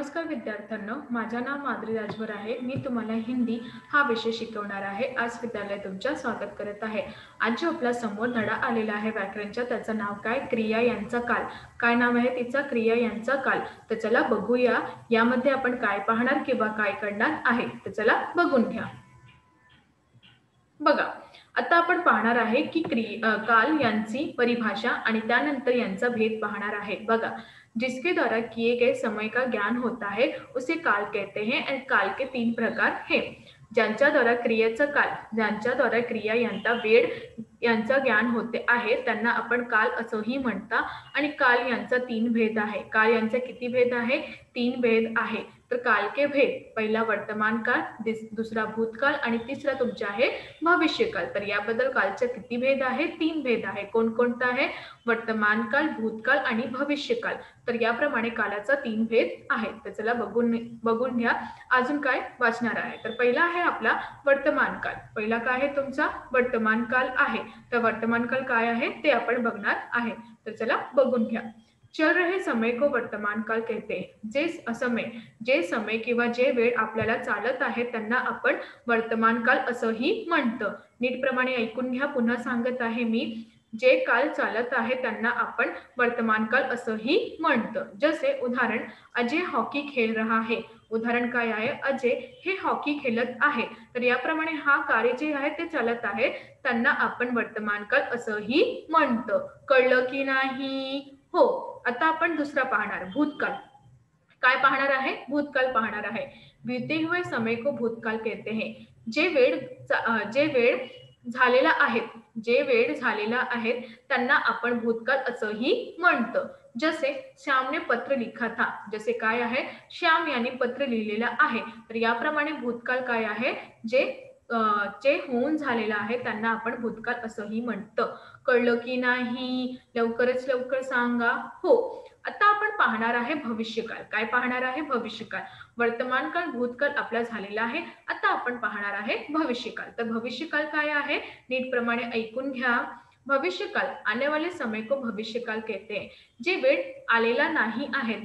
नमस्कार विद्यार्थ्यांनो, माझे नाव माधुरी राजभर आहे। मी तुम्हाला हिंदी हा विषय शिकवणार आहे। आज विद्यालय तुमचं स्वागत करत आहे। आज जो आपला समोर धडा आलेला आहे व्याकरणचा, त्याचं नाव काय? क्रिया यांचा काल। काय नाव आहे तिचा? क्रिया यांचा काल। तर चला बघूया यामध्ये आपण काय पाहणार किंवा काय करणार आहे। तर चला बघून घ्या। बघा, आता आपण पाहणार आहे की काल यांची परिभाषा आणि त्यानंतर यांचा भेद पाहणार आहे। बघा, जिसके द्वारा किए गए समय का ज्ञान होता है उसे काल कहते हैं और काल के 3 प्रकार हैं। ज्यांच्या द्वारा क्रियेचा काल, ज्यांच्या द्वारा क्रिया यांचा वेळ यांचा ज्ञान होते आहे त्यांना आपण काल असंही म्हणता। आणि काल यांचा 3 भेद आहे। काल यांचे किती भेद आहे? 3 भेद आहे। तर काल के भेद, पहिला वर्तमान काल, दुसरा भूतकाल आणि तिसरा तुमचा आहे भविष्यकाल। तर याबद्दल कालचे किती भेद आहे? 3 भेद आहे। कोणकोणता आहे? वर्तमान काल, भूतकाल आणि भविष्यकाल। तर याप्रमाणे कालाचा 3 भेद आहेत। तर चला बघून घ्या अजून काय वाचणार आहे। तर पहिला आहे आपला वर्तमान काल। पहिला काय आहे तुमचा? वर्तमान काल आहे। तर वर्तमान काल काय आहे ते आपण बघणार आहे। तर चला बघून घ्या। चल रहे समय को वर्तमान काल कहते हैं। जे समय किंवा जे वेळ आपल्याला चालत आहे त्यांना आपण वर्तमान काल असंही म्हणतं। नीटप्रमाणे ऐकून घ्या, पुन्हा सांगत आहे मी। जे काल चालत आहे त्यांना आपण वर्तमान काल असंही म्हणतं। जसे उदाहरण, अजय हॉकी खेल रहा है। उदाहरण काय आहे? अजय हे हॉकी खेळत आहे। तर याप्रमाणे हा कार्य जे आहे ते चालत आहे त्यांना आपण वर्तमान काल असंही म्हणतं। कळलं की नाही? हो। आता आपण दुसरा पाहणार, भूतकाल। काय पाहणार आहे? भूतकाल पाहणार आहे। बीते हुए समय को भूतकाल कहते हैं। जे वेळ झालेला आहे, जे वेळ झालेला आहे त्यांना आपण भूतकाल असंही म्हणतं। जसे श्याम ने पत्र लिखा था। जसे काय आहे? श्याम यांनी पत्र लिहिलेलं आहे। तर याप्रमाणे भूतकाल काय आहे? जे होऊन झालेलं आहे त्यांना आपण भूतकाल असंही म्हणतं। कळलं की नाही? लवकरच लवकर सांगा। हो। आता आपण पाहणार आहे भविष्यकाल। काय पाहणार आहे? भविष्यकाल। वर्तमान काल, भूतकाल आपला झालेला आहे। आता आपण पाहणार आहे भविष्यकाल। तर भविष्यकाल काय आहे? नीटप्रमाणे ऐकून घ्या। भविष्यकाल, आने वाले समय को भविष्यकाल कहते हैं। जे वेळ आलेला नाही आहे,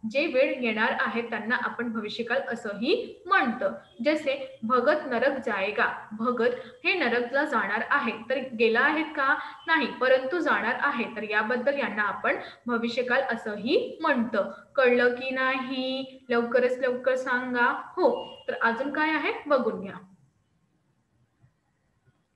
जे वेळ येणार आहे त्यांना आपण भविष्यकाल असंही म्हणतं। जसे भगत नरक जाएगा। भगत हे नरकला जाणार आहे। तर गेला आहे का? नाही, परंतु जाणार आहे। तर याबद्दल यांना आपण भविष्यकाल असंही म्हणतं। कळलं की नाही? लवकरच लवकर सांगा। हो। तर अजून काय आहे बघून घ्या।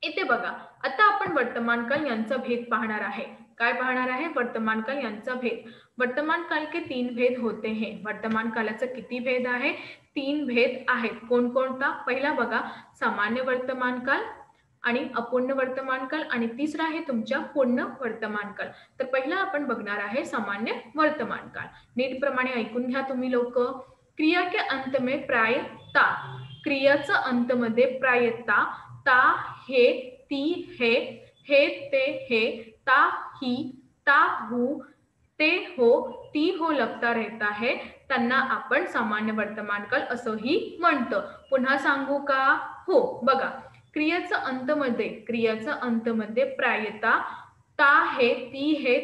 इथे बघा, आता आपण वर्तमान काल यांचा भेद पाहणार आहे। काय पाहणार आहे? वर्तमान काल यांचा भेद। वर्तमान काल के 3 भेद होते हैं। वर्तमान कालाचा किती भेद आहे? 3 भेद आहेत। कोणकोणता? पहिला बघा, सामान्य वर्तमान काल आणि अपूर्ण वर्तमान काल आणि तिसरा आहे तुमच्या पूर्ण वर्तमान काल। तर पहिला आपण बघणार आहे सामान्य वर्तमान काल। नीटप्रमाणे ऐकून घ्या तुम्ही लोक। क्रिया के अंत में प्रायता, क्रियाचा अंत मध्ये प्रायता, ता हे, ती हे, ते हे, ता ही, ता हू, ते हो, ती हो लगता रहता है त्यांना आपण सामान्य वर्तमान काल असंही म्हणतं। पुन्हा सांगू का? हो। बघा, क्रियाचा अंत मध्ये प्रायता, ता हे, ती हे,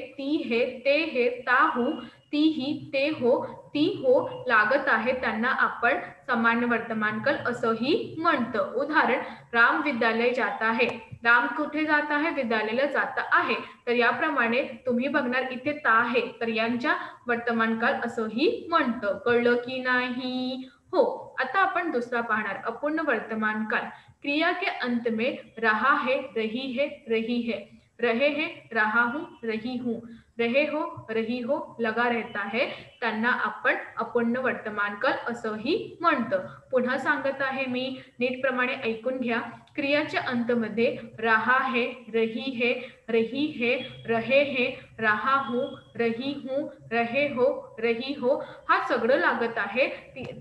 ते हे, ता हू, ती ही, ते हो, ती हो लागत आहे त्यांना आपण सामान्य वर्तमान काल असंही म्हणतं। उदाहरण, राम विद्यालय जाता है। राम कुठे जात आहे? विद्यालयाला जात आहे। तर याप्रमाणे तुम्ही बघणार इथे ता आहे, तर यांच्या वर्तमान काल असंही म्हणतं। कळलं की नाही? हो। आता आपण दुसरा पाहणार, अपूर्ण वर्तमान काल। क्रिया के अंत में रहा है, रही है, रही है, रहे हैं, रहा हूं, रही हूं, रहे हो, रही हो लगा रहता है त्यांना आपण अपूर्ण वर्तमान काल असंही म्हणतं। पुन्हा सांगत आहे मी, नीटप्रमाणे ऐकून घ्या। क्रियाच्या अंतमध्ये रहा है, रही है, रही है, रहे हैं, रहा हूं, रही हूं, रहे हो, रही हो हा सगळं लागत आहे।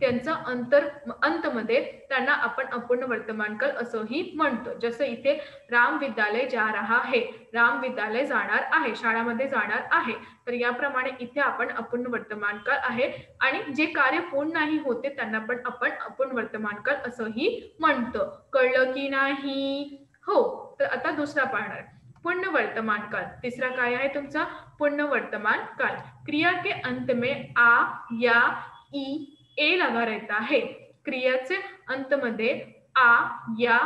त्यांचा अंतमध्ये त्यांना आपण अपूर्ण वर्तमान काल असंही म्हणतो। जसं इथे राम विद्यालय जा रहा है, राम विद्यालय जाणार आहे, शाळेमध्ये जाणार आहे। तर याप्रमाणे इथे आपण अपूर्ण वर्तमान काल आहे आणि जे कार्य पूर्ण नाही होते त्यांना पण आपण अपूर्ण वर्तमान काल असंही म्हणतो। कळलं की नाही? हो। तर आता दुसरा पाहणार, पूर्ण वर्तमान काल। तिसरा काय आहे तुमचा? पूर्ण वर्तमान काल। क्रिया के अंत में आ, या, ई ए लगा रहता है। क्रियाचे अंतमध्ये आ या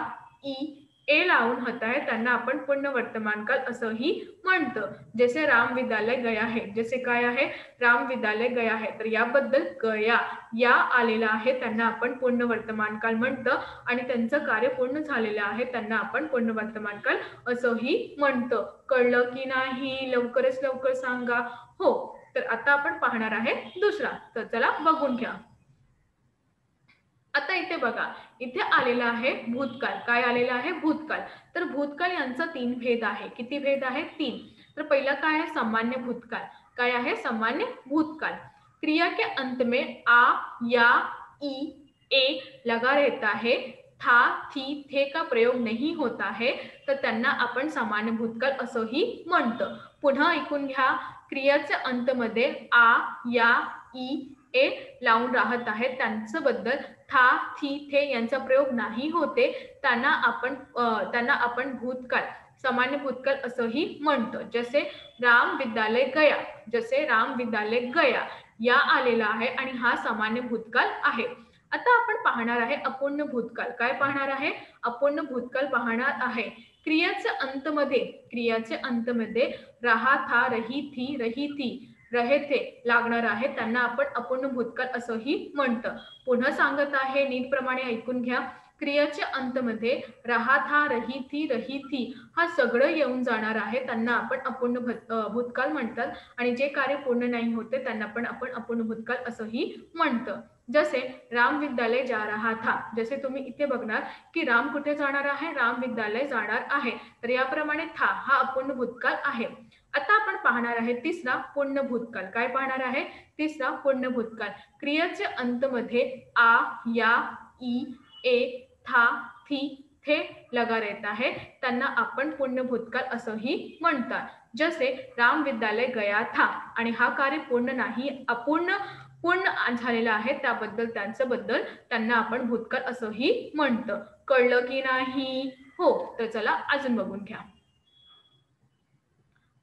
ई ए लावून होता है त्यांना आपण पूर्ण वर्तमान काल असंही म्हणतो। जसे राम विद्यालय गया है, जसे काय आहे राम विद्यालय गया है, तर याबद्दल गया या आलेला आहे त्यांना आपण पूर्ण वर्तमान काल म्हणतो आणि त्यांचं कार्य पूर्ण झालेलं आहे त्यांना आपण पूर्ण वर्तमान काल असंही म्हणतो। कळलं की नाही? लवकरच लवकर सांगा। हो, तर आता आपण पाहणार आहे दुसरा, तर चला बघून घ्या। आता इथे बघा, इथे आलेला आहे भूतकाळ। काय आलेला आहे? भूतकाळ। तर भूतकाळ यांचा 3 भेद आहे। किती भेद आहे? 3। तर पहिला काय आहे? सामान्य भूतकाळ। काय आहे? सामान्य भूतकाळ। क्रिया के अंत में आ या ई ए लगा रहता है, था थी थे का प्रयोग नहीं होता है, तर त्यांना आपण सामान्य भूतकाळ असंही म्हणतो। पुन्हा ऐकून घ्या, क्रियाच्या अंतमध्ये आ या ई ए लावून राहत आहे त्यांचं बद्दल था थी थे यांचा प्रयोग नाही होते त्यांना आपण भूतकाळ सामान्य भूतकाळ असंही म्हणतो। जसे राम विद्यालय गया, जसे राम विद्यालय गया या आलेला आहे आणि हा सामान्य भूतकाळ आहे। आता आपण पाहणार आहे अपूर्ण भूतकाळ। काय पाहणार आहे? अपूर्ण भूतकाळ पाहणार आहे। क्रियाचे अंतमध्ये रहा था रही थी रहे थे लागणार आहे त्यांना आपण अपूर्ण भूतकाळ असंही म्हणतो। पुन्हा सांगत आहे, नीटप्रमाणे ऐकून घ्या। क्रियाच्या अंतमध्ये रहा था रही थी हा सगळं येऊन जाणार आहे त्यांना आपण अपूर्ण भूतकाळ म्हणतात आणि जे कार्य पूर्ण नाही होते त्यांना पण आपण अपूर्ण भूतकाळ असंही म्हणतो। जसे राम विद्यालय जा रहा था, जसे तुम्ही इथे बघणार की राम कुठे जाणार आहे? राम विद्यालय जाणार आहे, तर याप्रमाणे था हा अपूर्ण भूतकाळ आहे। आता आपण पाहणार आहे तिसरा पूर्ण भूतकाळ। काय पाहणार आहे? तिसरा पूर्ण भूतकाळ। क्रियाच्या अंतमध्ये आ या ई ए था थी थे लगा रहता है त्यांना आपण पूर्ण भूतकाळ असंही म्हणतात। जसे राम विद्यालय गया था आणि हा कार्य पूर्ण नाही पूर्ण झालेला आहे त्याबद्दल त्यांना आपण भूतकाळ असंही म्हणतो। कळलं की नाही? हो, तर चला अजून बघून घ्या।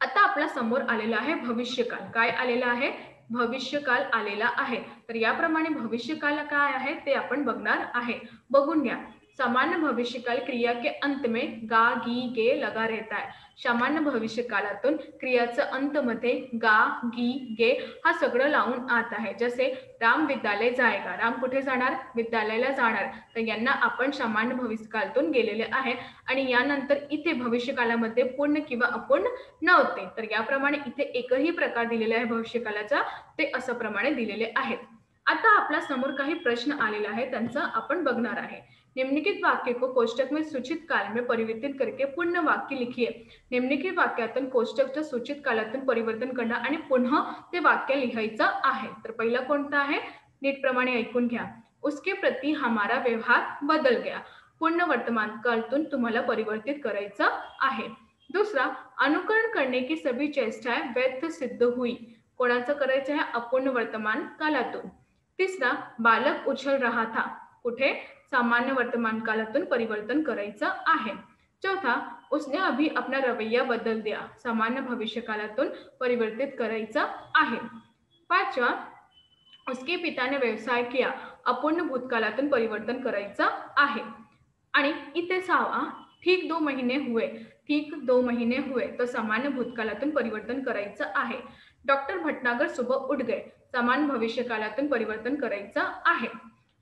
आता आपल्या समोर आलेला आहे भविष्यकाळ। काय आलेला आहे? भविष्यकाळ आलेला आहे। तर याप्रमाणे भविष्यकाळ काय आहे ते आपण बघणार आहे। बघून घ्या। सामान्य भविष्यकाल क्रिया के अंत में गा गी गे लगा रहता है। सामान्य भविष्यकालातून क्रियाच्या अंतमध्ये गा गी गे हा सगळं लावून आत आहे। जसे राम विद्यालय जाएगा, राम कुठे जाणार? विद्यालयाला जाणार, तर यांना आपण सामान्य भविष्यकालातून गेलेले आहे आणि यानंतर इथे भविष्यकालामध्ये पूर्ण किंवा अपूर्ण नव्हते, तर याप्रमाणे इथे एकही प्रकार दिलेला आहे भविष्यकालाचा ते असं प्रमाणे दिलेले आहेत। आता आपल्या समोर काही प्रश्न आलेला आहे त्यांचं आपण बघणार आहे। निम्नलिखित वाक्य को कोष्टक में सूचित काल में परिवर्तित करके पूर्ण वाक्य लिखिए। निम्नलिखित वाक्यातून कोष्टकच्या सूचित कालातून परिवर्तन करणं आणि पुन्हा ते वाक्य लिहायचं आहे। तर पहिला कोणता आहे? नीटप्रमाणे ऐकून घ्या। उसके प्रति हमारा व्यवहार बदल गया। पूर्ण वर्तमान कालातून तुम्हाला परिवर्तित करायचं आहे। दूसरा, अनुकरण करने की सभी चेष्टाएं व्यर्थ सिद्ध हुई। कोणाचं करायचं आहे? अपूर्ण वर्तमान कालातून। तिसरा, बालक उछल रहा था। कुठे? सामान्य वर्तमान कालातून परिवर्तन करायचं आहे। चौथा, उसने अभी अपना रवैया बदल दिया। सामान्य भविष्य कालातून परिवर्तित करायचं आहे। पाचवा, उसके पिता ने व्यवसाय किया। अपूर्ण भूतकालातून परिवर्तन करायचं आहे। आणि इथे सहावा, ठीक 2 महीने हुए। ठीक 2 महीने हुए तो सामान्य भूतकालातून परिवर्तन करायचं आहे। डॉक्टर भटनागर सुबह उठ गए। सामान्य भविष्य कालातून परिवर्तन करायचं आहे।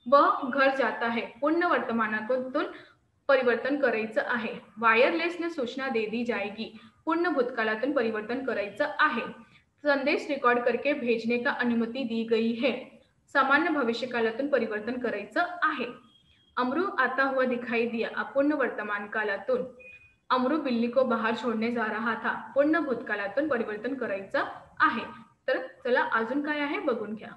वह घर जाता है। पूर्ण वर्तमानातून परिवर्तन करायचं आहे। वायरलेस ने सूचना दे दी जाएगी। पूर्ण भूतकालातून परिवर्तन करायचं आहे। संदेश रिकॉर्ड करके भेजने का अनुमति दी गई है। सामान्य भविष्य कालातून परिवर्तन करायचं आहे। अमरू आता हुआ दिखाई दिया। अपूर्ण वर्तमान कालातून अमरू बिल्ली को बाहर छोड़ने जा रहा था। पूर्ण भूतकालातून परिवर्तन करायचं आहे। तर चला अजून काय आहे बघून घ्या।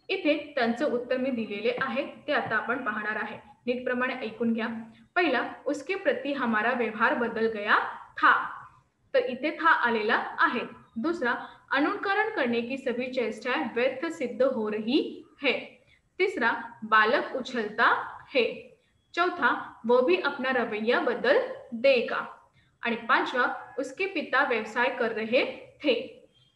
इथे त्यांचं उत्तर मी दिलेले आहे ते आता आपण पाहणार आहे। नीटप्रमाणे ऐकून घ्या। पहिला, उसके प्रति हमारा व्यवहार बदल गया था, तर इथे था आलेला आहे। दूसरा, अनुकरण करने की सभी चेष्टाएं व्यर्थ सिद्ध हो रही है। तीसरा, बालक उछलता है। चौथा, वो भी अपना रवैया बदल देगा। आणि पांचवा, उसके पिता व्यवसाय कर रहे थे।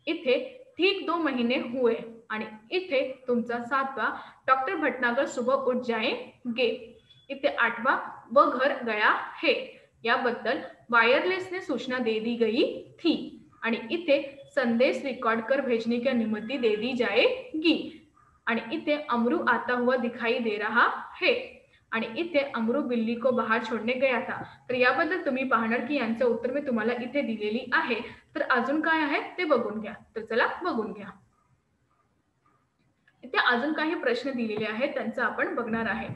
इथे ठीक 2 महीने हुए आणि इथे तुमचा 7वा डॉक्टर भटनागर सुबह उठ जाएंगे. इथे 8वा वो घर गया है. याबद्दल वायरलेसने सूचना दे दी गई थी. आणि इथे संदेश रिकॉर्ड कर भेजने की अनुमति दे दी जाएगी. आणि इथे अमरू आता हुआ दिखाई दे रहा है. आणि इथे अमरू बिल्ली को बाहेर छोडने गया था. तर याबद्दल तुम्ही पाहणार की यांचं उत्तर मी तुम्हाला इथे दिलेली आहे. तर अजून काय आहे ते बघून घ्या. तर चला बघून घ्या. इथे अजून काही प्रश्न दिलेले आहेत त्यांचा आपण बघणार आहे.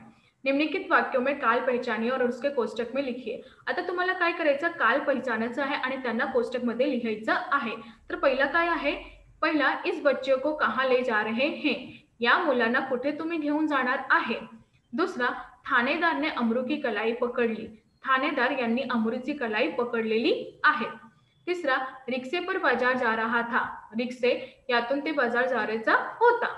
निम्नलिखित वाक्यों में काल पहचानिए और उसके कोष्टक में लिखिए. आता तुम्हाला काय करायचं, काल पहचानायचं आहे आणि त्यांना कोष्टक मध्ये लिहायचं आहे. तर पहिला काय आहे, पहिला इस बच्चे को कहाँ ले जा रहे हैं. या मुलांना कुठे तुम्ही घेऊन जाणार आहे. दुसरा, ठाणेदारने अमरू की कलाई पकडली. ठाणेदार यांनी अमरूची कलाई पकडलेली आहे. तिसरा, रिक्शे पर बाजार जा रहा था. रिक्शे यातून ते बाजार जायचा होता.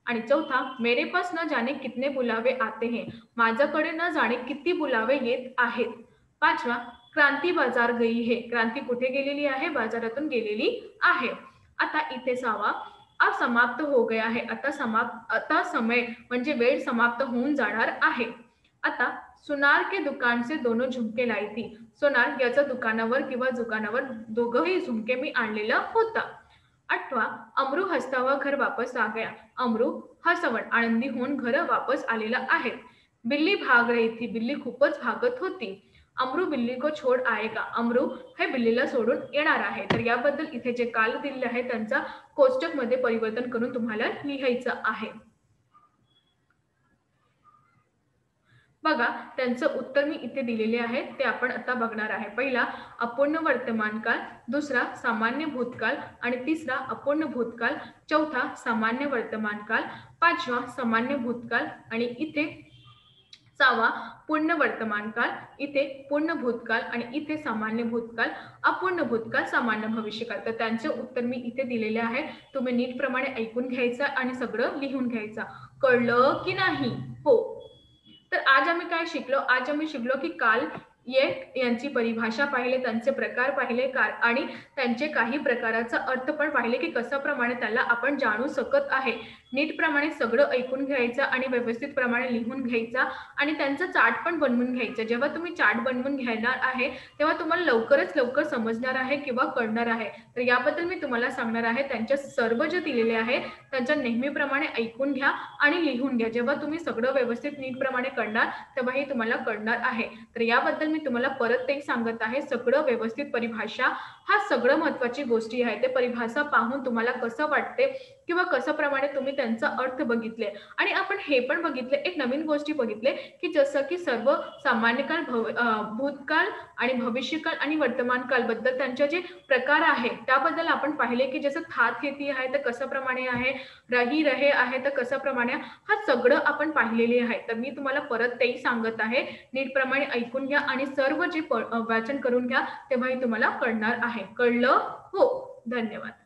आणि चौथा, मेरे पास न जाने कितने बुलावे आते हैं. माझ्याकडे न जाणे किती बुलावे येत आहेत. पाचवा, क्रांती बाजार गई है. क्रांती कुठे गेलेली आहे, बाजारातून गेलेली आहे. आता इथे 6वा, अब समाप्त हो गया है. आता समय म्हणजे वेळ समाप्त होऊन जाणार आहे. आता सुनार के दुकान से दोनों झुमके लाई थी. सोनार याच्या दुकानावर किंवा दुकानावर दोघंही झुमके मी आणलेलं होता. 8वा, अमरू हसता हुआ घर वापस आ गया. अमरू हसवण आनंदी होऊन घर वापस आलेला आहे. बिल्ली भाग रही थी. बिल्ली खूपच भागत होती. अमरू बिल्ली को छोड़ आएगा. अमरू हे बिल्लीला सोडून येणार आहे. तर याबद्दल इथे जे काल दिलेले आहे त्यांचा कोष्टक मध्ये परिवर्तन करून तुम्हाला लिहायचं आहे. बघा, त्यांचं उत्तर मी इथे दिलेले आहे ते आपण आता बघणार आहे. पहिला अपूर्ण वर्तमान काळ, दुसरा सामान्य भूतकाळ आणि तिसरा अपूर्ण भूतकाळ, चौथा सामान्य वर्तमान काळ, पाचवा सामान्य भूतकाळ आणि इथे 6वा पूर्ण वर्तमान काळ, इथे पूर्ण भूतकाळ आणि इथे सामान्य भूतकाळ, अपूर्ण भूतकाळ, सामान्य भविष्यकाळ. तर त्यांचे उत्तर मी इथे दिलेले आहे. तुम्ही नीट प्रमाणे ऐकून घ्यायचं आणि सगळं लिहून घ्यायचं. कळलं की नाही? हो. तर आज आम्ही काय शिकलो, आज आम्ही शिकलो की काल यांची परिभाषा पाहिले, त्यांचे प्रकार पाहिले आणि त्यांचे काही प्रकाराचा अर्थ पण पाहिले की कशा प्रमाणे त्याला आपण जाणू शकत आहे. नीट प्रमाणे सगळं ऐकून घ्यायचं आणि व्यवस्थित प्रमाणे लिहून घ्यायचा आणि त्यांचा चार्ट पण बनवून घ्यायचा. जेव्हा तुम्ही चार्ट बनवून घेणार आहे तेव्हा तुम्हाला लवकरच लवकर समजणार आहे किंवा कळणार आहे. तर याबद्दल मी तुम्हाला सांगणार आहे, त्यांच्या सर्व जे दिलेले आहे त्यांच्या नेहमीप्रमाणे ऐकून घ्या आणि लिहून घ्या. जेव्हा तुम्ही सगळं व्यवस्थित नीट प्रमाणे करणार तेव्हा हे तुम्हाला कळणार आहे. तर याबद्दल मी तुम्हाला परत एक सांगत आहे, सगळं व्यवस्थित परिभाषा हा सगळं महत्त्वाची गोष्टी आहे. ते परिभाषा पाहून तुम्हाला कसं वाटते किंवा कसं प्रमाणे तुम्ही त्यांचा अर्थ बघितले आणि आपण हे पण बघितले, एक नवीन गोष्टी बघितले की जसं की सर्व सामान्य काळ, भूतकाळ आणि भविष्यकाळ आणि वर्तमान काळ बद्दल त्यांचे जे प्रकार आहे त्याबद्दल आपण पाहिले की जसं था थेती आहे तर कसं प्रमाणे आहे, रही रहे आहे तर कसं प्रमाणे, हा सगळं आपण पाहिलेले आहे. तर मी तुम्हाला परत तेही सांगत आहे, नीट प्रमाणे ऐकून घ्या आणि सर्व जे वाचन करून घ्या तेव्हाही तुम्हाला कळणार आहे. कळलं? हो. धन्यवाद.